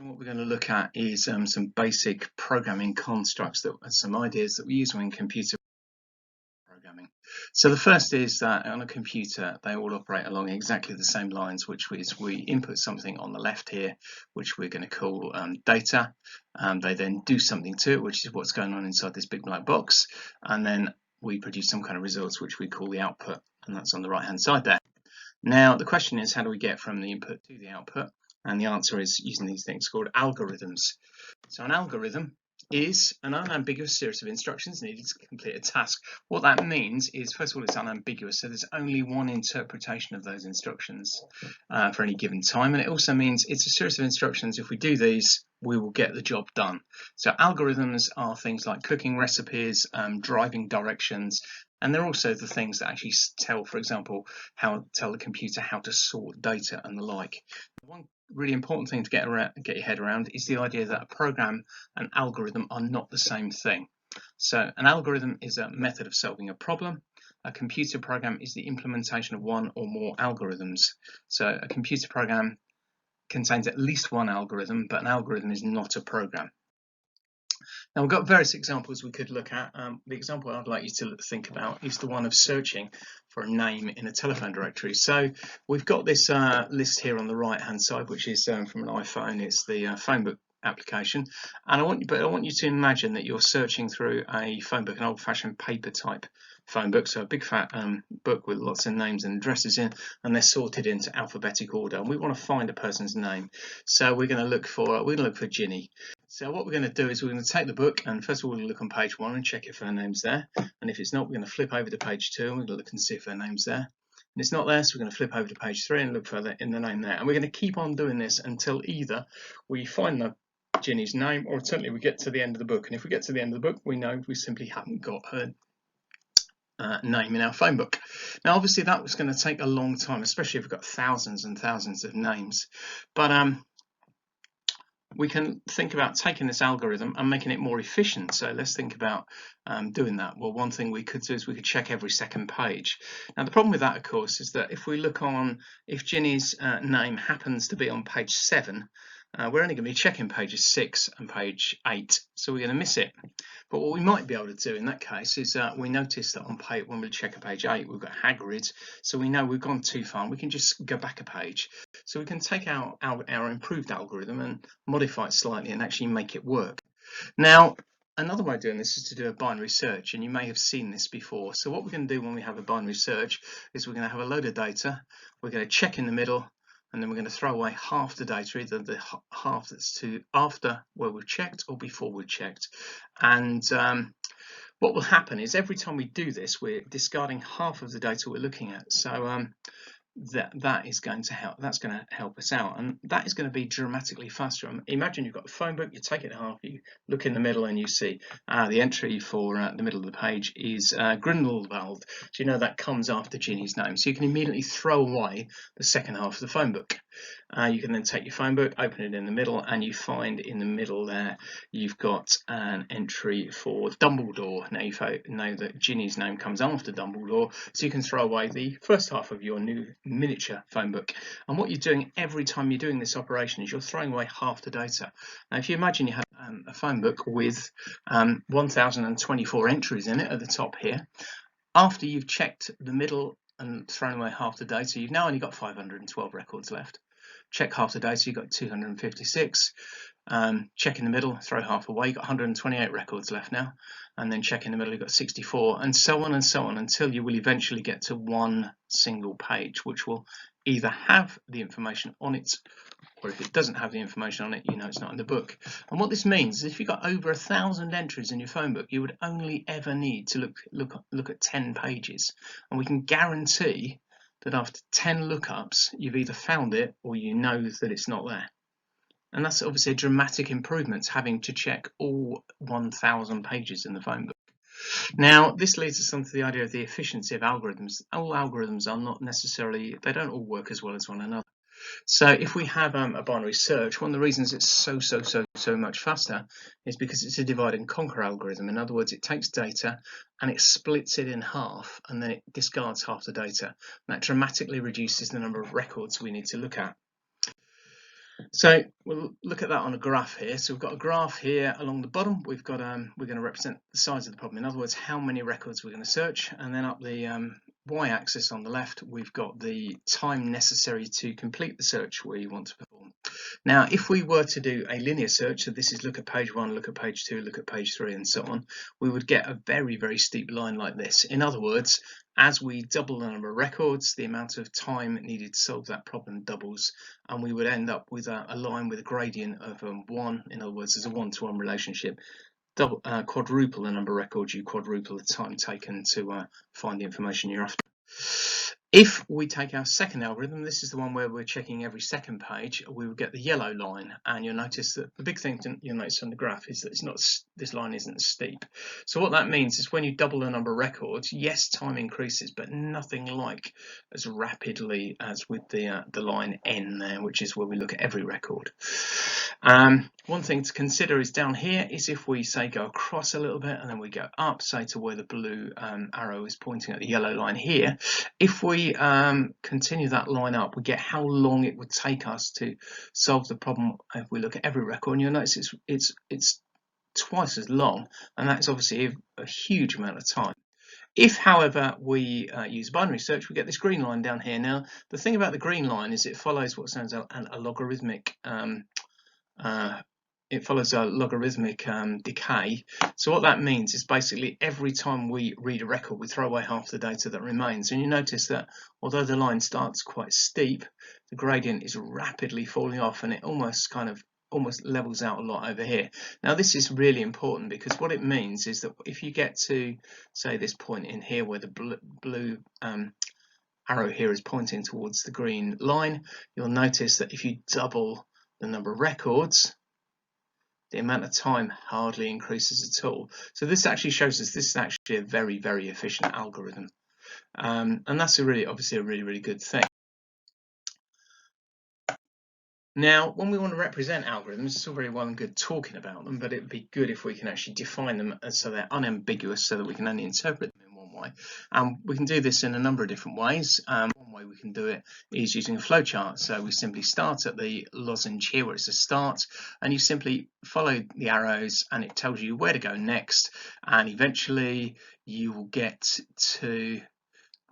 presentation, what we're going to look at is some basic programming constructs, some ideas that we use when computer programming. So the first is that on a computer, they all operate along exactly the same lines, which is we input something on the left here, which we're going to call data. They then do something to it, which is what's going on inside this big black box. And then we produce some kind of results, which we call the output. And that's on the right-hand side there. Now, the question is, how do we get from the input to the output? And the answer is using these things called algorithms. So an algorithm is an unambiguous series of instructions needed to complete a task. What that means is, first of all, it's unambiguous, so there's only one interpretation of those instructions for any given time, and it also means it's a series of instructions. If we do these, we will get the job done. So algorithms are things like cooking recipes, driving directions, and they're also the things that actually tell, for example, tell the computer how to sort data and the like. One really important thing to get your head around is the idea that a program and algorithm are not the same thing. So an algorithm is a method of solving a problem. A computer program is the implementation of one or more algorithms. So a computer program contains at least one algorithm, but an algorithm is not a program. Now, we've got various examples we could look at. The example I'd like you to think about is the one of searching for a name in a telephone directory. So we've got this list here on the right hand side, which is from an iPhone. It's the phone book application, and I want you to imagine that you're searching through a phone book, an old-fashioned paper type phone book, so a big fat book with lots of names and addresses in, and they're sorted into alphabetic order, and we want to find a person's name. So we're going to look for Ginny. So what we're going to do is we're going to take the book, and first of all we'll look on page 1 and check if her name's there, and if it's not, we're going to flip over to page 2 and we're going to look and see if her name's there. And it's not there, so we're going to flip over to page 3 and look further in the name there, and we're going to keep on doing this until either we find Ginny's name, or certainly we get to the end of the book. And if we get to the end of the book, we know we simply haven't got her name in our phone book. Now, obviously, that was going to take a long time, especially if we've got thousands and thousands of names. But we can think about taking this algorithm and making it more efficient. So let's think about doing that. Well, one thing we could do is we could check every second page. Now, the problem with that, of course, is that if we look on, if Ginny's name happens to be on page 7, we're only going to be checking pages 6 and page 8, so we're going to miss it. But what we might be able to do in that case is we notice that on page, when we check at page 8, we've got Hagrid, so we know we've gone too far, and we can just go back a page. So we can take our improved algorithm and modify it slightly and actually make it work. Now, another way of doing this is to do a binary search, and you may have seen this before. So what we're going to do when we have a binary search is we're going to have a load of data, we're going to check in the middle, and then we're going to throw away half the data, either the half that's to after where we've checked or before we've checked. And what will happen is every time we do this, we're discarding half of the data we're looking at. So that is going to help. That's going to help us out, and that is going to be dramatically faster. Imagine you've got a phone book, you take it in half, you look in the middle, and you see the entry for the middle of the page is Grindelwald. So you know that comes after Ginny's name. So you can immediately throw away the second half of the phone book. You can then take your phone book, open it in the middle, and you find in the middle there you've got an entry for Dumbledore. Now you know that Ginny's name comes after Dumbledore, so you can throw away the first half of your new miniature phone book. And what you're doing every time you're doing this operation is you're throwing away half the data. Now if you imagine you have a phone book with 1024 entries in it at the top here, after you've checked the middle and thrown away half the data, you've now only got 512 records left. Check half the data, you've got 256. Check in the middle, throw half away, you've got 128 records left now. And then check in the middle, you've got 64, and so on until you will eventually get to one single page, which will either have the information on it, or if it doesn't have the information on it, you know it's not in the book. And what this means is if you've got over 1,000 entries in your phone book, you would only ever need to look at 10 pages. And we can guarantee that after 10 lookups, you've either found it or you know that it's not there. And that's obviously a dramatic improvement, having to check all 1,000 pages in the phone book. Now, this leads us on to the idea of the efficiency of algorithms. All algorithms are not necessarily, they don't all work as well as one another. So if we have a binary search, one of the reasons it's so much faster is because it's a divide and conquer algorithm. In other words, it takes data and it splits it in half, and then it discards half the data. And that dramatically reduces the number of records we need to look at. So we'll look at that on a graph here. So we've got a graph here along the bottom. We've got we're going to represent the size of the problem. In other words, how many records we're going to search, and then up the y-axis on the left, we've got the time necessary to complete the search we want to perform. Now, if we were to do a linear search, so this is look at page 1, look at page 2, look at page 3, and so on, we would get a very, very steep line like this. In other words, as we double the number of records, the amount of time needed to solve that problem doubles, and we would end up with a line with a gradient of 1. In other words, there's a 1-to-1 relationship. Quadruple the number of records, you quadruple the time taken to find the information you're after. If we take our second algorithm, this is the one where we're checking every second page, we will get the yellow line, and you'll notice that the big thing you'll notice on the graph is that it's not, this line isn't steep. So what that means is when you double the number of records, yes, time increases, but nothing like as rapidly as with the line N there, which is where we look at every record. One thing to consider is down here is if we say go across a little bit and then we go up, say to where the blue arrow is pointing at the yellow line here, if we continue that line up, we get how long it would take us to solve the problem if we look at every record, and you'll notice it's twice as long, and that's obviously a huge amount of time. If, however, we use binary search, we get this green line down here. Now, the thing about the green line is it follows what's known as a logarithmic decay. So what that means is basically every time we read a record, we throw away half the data that remains. And you notice that although the line starts quite steep, the gradient is rapidly falling off, and it almost levels out a lot over here. Now this is really important because what it means is that if you get to, say, this point in here where the blue arrow here is pointing towards the green line, you'll notice that if you double the number of records, the amount of time hardly increases at all. So this actually shows us this is actually a very, very efficient algorithm. And that's obviously a really, really good thing. Now, when we want to represent algorithms, it's all very well and good talking about them, but it would be good if we can actually define them so they're unambiguous, so that we can only interpret them in one way. We can do this in a number of different ways. One way we can do it is using a flowchart. So we simply start at the lozenge here where it's a start, and you simply follow the arrows and it tells you where to go next, and eventually you will get to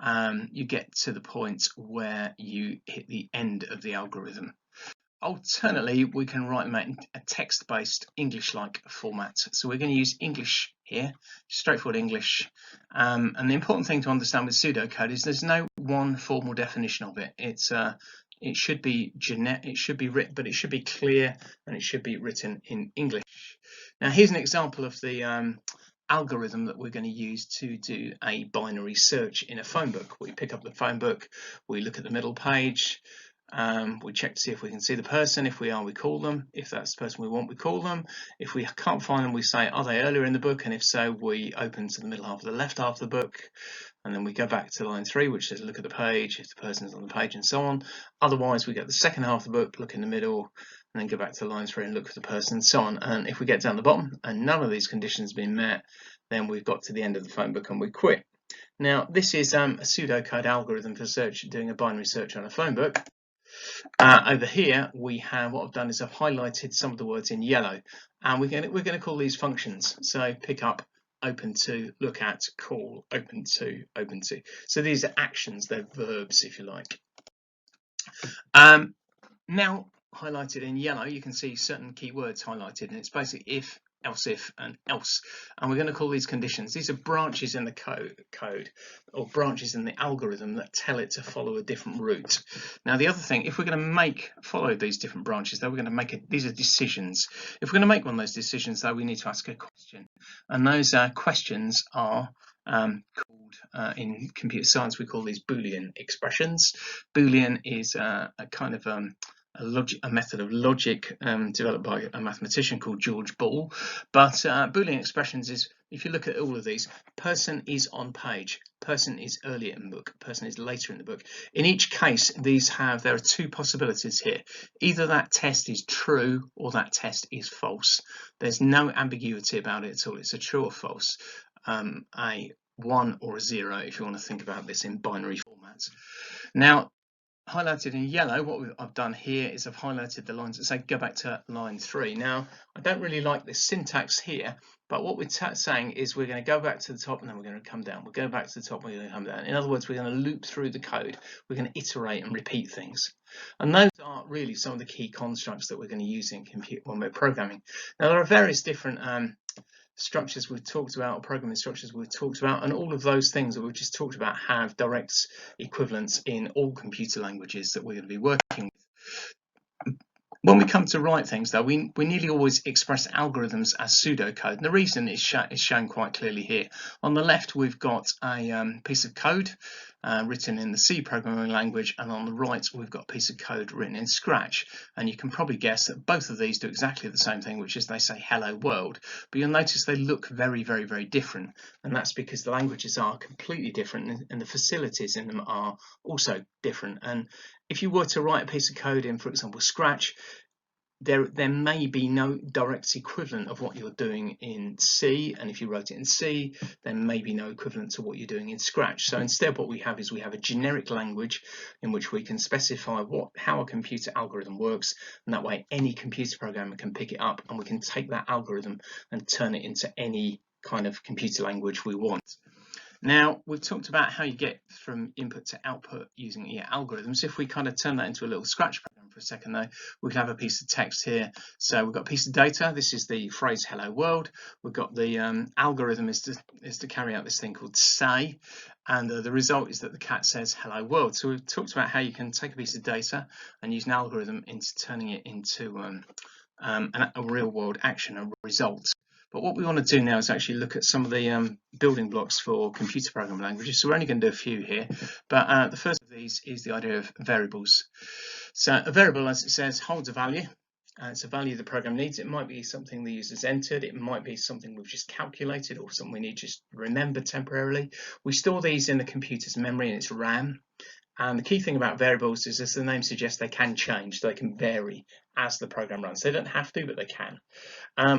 the point where you hit the end of the algorithm. Alternately, we can write them in a text-based English-like format. So we're going to use English here, straightforward English. And the important thing to understand with pseudocode is there's no one formal definition of it. It should be written, but it should be clear, and it should be written in English. Now here's an example of the algorithm that we're going to use to do a binary search in a phone book. We pick up the phone book, we look at the middle page, we check to see if we can see the person. If we are, we call them. If that's the person we want, we call them. If we can't find them, we say, are they earlier in the book? And if so, we open to the middle half of the left half of the book, and then we go back to line 3, which says look at the page, if the person is on the page, and so on. Otherwise, we get the second half of the book, look in the middle, and then go back to line 3 and look for the person, and so on. And if we get down the bottom and none of these conditions have been met, then we've got to the end of the phone book and we quit. Now, this is a pseudocode algorithm for doing a binary search on a phone book. Over here, we have, what I've done is I've highlighted some of the words in yellow, and we're going to call these functions. So pick up, open to, look at, call, open to, open to. So these are actions, they're verbs, if you like. Now, highlighted in yellow, you can see certain keywords highlighted, and it's basically if, else if, and else. And we're going to call these conditions. These are branches in the code, or branches in the algorithm that tell it to follow a different route. Now, the other thing, if we're going to follow these different branches, though, we're going to these are decisions. If we're going to make one of those decisions, though, we need to ask a question. And those questions are called, in computer science, we call these Boolean expressions. Boolean is a kind of a method of logic developed by a mathematician called George Boole. But Boolean expressions is, if you look at all of these, person is on page, person is earlier in the book, person is later in the book. In each case, there are two possibilities here. Either that test is true or that test is false. There's no ambiguity about it at all. It's a true or false, a 1 or a 0, if you want to think about this in binary formats. Now, highlighted in yellow, what I've done here is I've highlighted the lines that say go back to line 3. Now, I don't really like this syntax here, but what we're saying is we're going to go back to the top and then we're going to come down. We'll go back to the top and we're going to come down. In other words, we're going to loop through the code. We're going to iterate and repeat things. And those are really some of the key constructs that we're going to use in compute when we're programming. Now, there are various different structures we've talked about, or programming structures we've talked about, and all of those things that we've just talked about have direct equivalents in all computer languages that we're going to be working with. When we come to write things, though, we nearly always express algorithms as pseudocode, and the reason is shown quite clearly here. On the left, we've got a piece of code written in the C programming language, and on the right, we've got a piece of code written in Scratch. And you can probably guess that both of these do exactly the same thing, which is they say hello world, but you'll notice they look very, very, very different, and that's because the languages are completely different, and the facilities in them are also different. And if you were to write a piece of code in, for example, Scratch, there may be no direct equivalent of what you're doing in C, and if you wrote it in C, there may be no equivalent to what you're doing in Scratch. So instead what we have is we have a generic language in which we can specify how a computer algorithm works, and that way any computer programmer can pick it up, and we can take that algorithm and turn it into any kind of computer language we want. Now, we've talked about how you get from input to output using algorithms. If we kind of turn that into a little Scratch program for a second, though, we can have a piece of text here. So we've got a piece of data. This is the phrase hello world. We've got the algorithm is to carry out this thing called say, and the result is that the cat says hello world. So we've talked about how you can take a piece of data and use an algorithm into turning it into a real world action, a result. But what we want to do now is actually look at some of the building blocks for computer programming languages. So we're only going to do a few here, but the first of these is the idea of variables. So a variable, as it says, holds a value. It's a value the program needs. It might be something the user's entered. It might be something we've just calculated, or something we need to just remember temporarily. We store these in the computer's memory and its RAM. And the key thing about variables is, as the name suggests, they can change. They can vary as the program runs. They don't have to, but they can.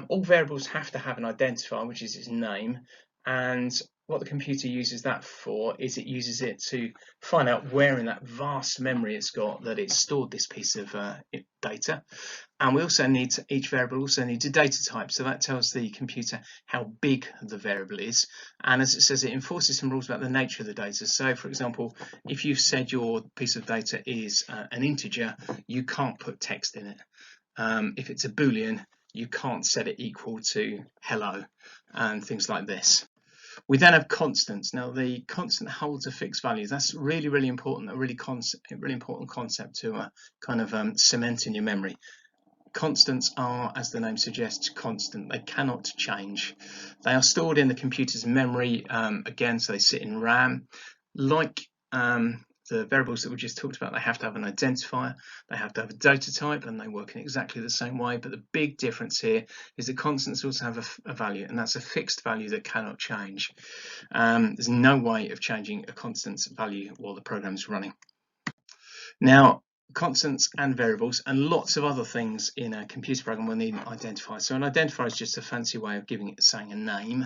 All variables have to have an identifier, which is its name. And what the computer uses that for is it uses it to find out where in that vast memory it's got that it's stored this piece of data. And we also need each variable also needs a data type, so that tells the computer how big the variable is. And as it says, it enforces some rules about the nature of the data. So, for example, if you've said your piece of data is an integer, you can't put text in it. If it's a Boolean, you can't set it equal to hello and things like this. We then have constants. Now, the constant holds a fixed value. That's really, really important. A really important concept to kind of cement in your memory. Constants are, as the name suggests, constant. They cannot change. They are stored in the computer's memory, again, so they sit in RAM. Like the variables that we just talked about, they have to have an identifier, they have to have a data type, and they work in exactly the same way. But the big difference here is that constants also have a value, and that's a fixed value that cannot change. There's no way of changing a constant's value while the program is running. Now, constants and variables and lots of other things in a computer program will need an identifier. So an identifier is just a fancy way of saying a name,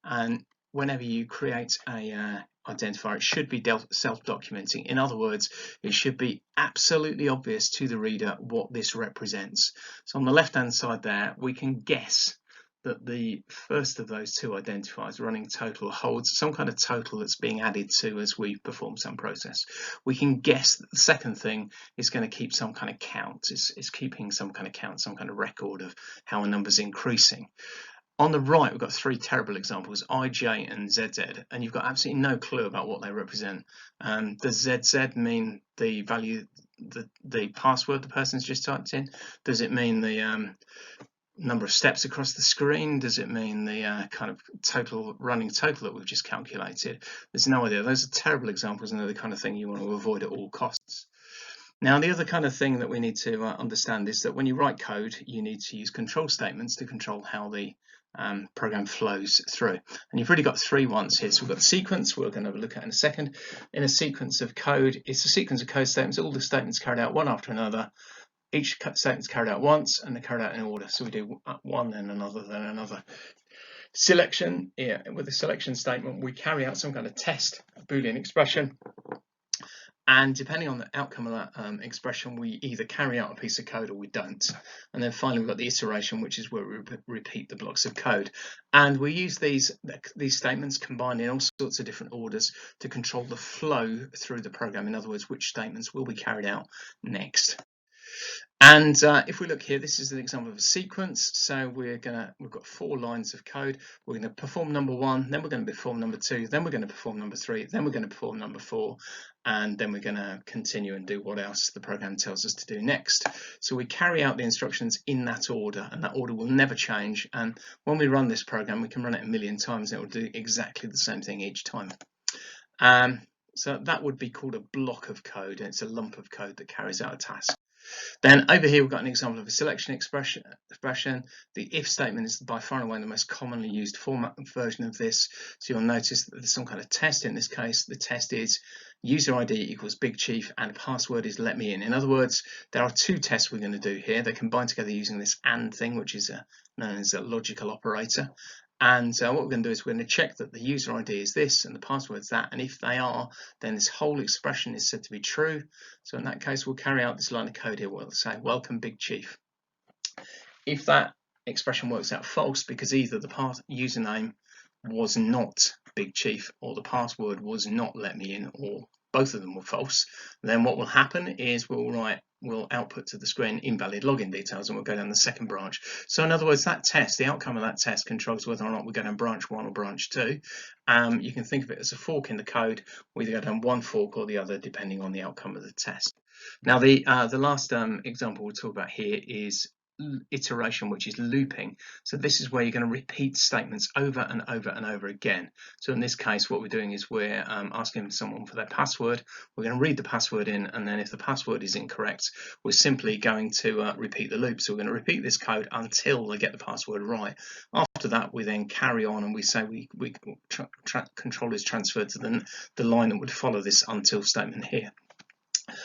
and whenever you create a identifier, it should be self-documenting. In other words, it should be absolutely obvious to the reader what this represents. So on the left-hand side there, we can guess that the first of those two identifiers, running total, holds some kind of total that's being added to as we perform some process. We can guess that the second thing is going to keep some kind of count. It's keeping some kind of count, some kind of record of how a number's increasing. On the right, we've got three terrible examples, I, J, and ZZ, and you've got absolutely no clue about what they represent. Does ZZ mean the value, the password the person's just typed in? Does it mean the number of steps across the screen? Does it mean the kind of running total that we've just calculated? There's no idea. Those are terrible examples, and they're the kind of thing you want to avoid at all costs. Now, the other kind of thing that we need to understand is that when you write code, you need to use control statements to control how the program flows through. And you've really got three ones here. So we've got the sequence, we're going to look at in a second. In a sequence of code, it's a sequence of code statements, all the statements carried out one after another. Each statement is carried out once, and they're carried out in order. So we do one, then another, then another. Selection, with the selection statement, we carry out some kind of test, a Boolean expression, And depending on the outcome of that expression, we either carry out a piece of code or we don't. And then finally, we've got the iteration, which is where we repeat the blocks of code. And we use these statements combined in all sorts of different orders to control the flow through the program. In other words, which statements will be carried out next. And if we look here, this is an example of a sequence. So we've got 4 lines of code. We're going to perform number 1, then we're going to perform number 2, then we're going to perform number 3, then we're going to perform number 4, and then we're going to continue and do what else the program tells us to do next. So we carry out the instructions in that order, and that order will never change. And when we run this program, we can run it a million times and it will do exactly the same thing each time. So that would be called a block of code, and it's a lump of code that carries out a task. Then over here we've got an example of a selection expression. The if statement is by far and away the most commonly used format version of this. So you'll notice that there's some kind of test. In this case, the test is user ID equals Big Chief and password is let me in. In other words, there are 2 tests we're going to do here. They're combined together using this AND thing, which is known as a logical operator. And what we're going to do is we're going to check that the user ID is this and the password is that, and if they are, then this whole expression is said to be true. So in that case, we'll carry out this line of code here. We'll say, welcome Big Chief. If that expression works out false because either the username was not Big Chief or the password was not let me in, or both of them were false, then what will happen is we'll output to the screen invalid login details, and we'll go down the second branch. So in other words, that test, the outcome of that test controls whether or not we're going down branch 1 or branch 2. You can think of it as a fork in the code. We either go down one fork or the other depending on the outcome of the test. Now the last example we'll talk about here is iteration, which is looping. So this is where you're going to repeat statements over and over and over again. So in this case, what we're doing is we're asking someone for their password. We're going to read the password in, and then if the password is incorrect, we're simply going to repeat the loop. So we're going to repeat this code until they get the password right. After that, we then carry on and we say control is transferred to the line that would follow this until statement here.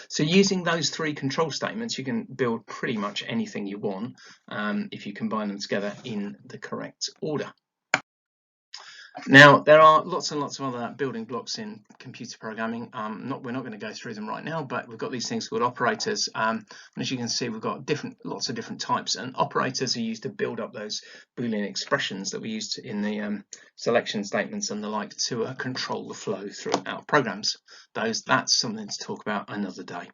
So using those 3 control statements, you can build pretty much anything you want if you combine them together in the correct order. Now, there are lots and lots of other building blocks in computer programming. We're not going to go through them right now, but we've got these things called operators. And as you can see, we've got lots of different types. And operators are used to build up those Boolean expressions that we used in the selection statements and the like to control the flow throughout programs. That's something to talk about another day.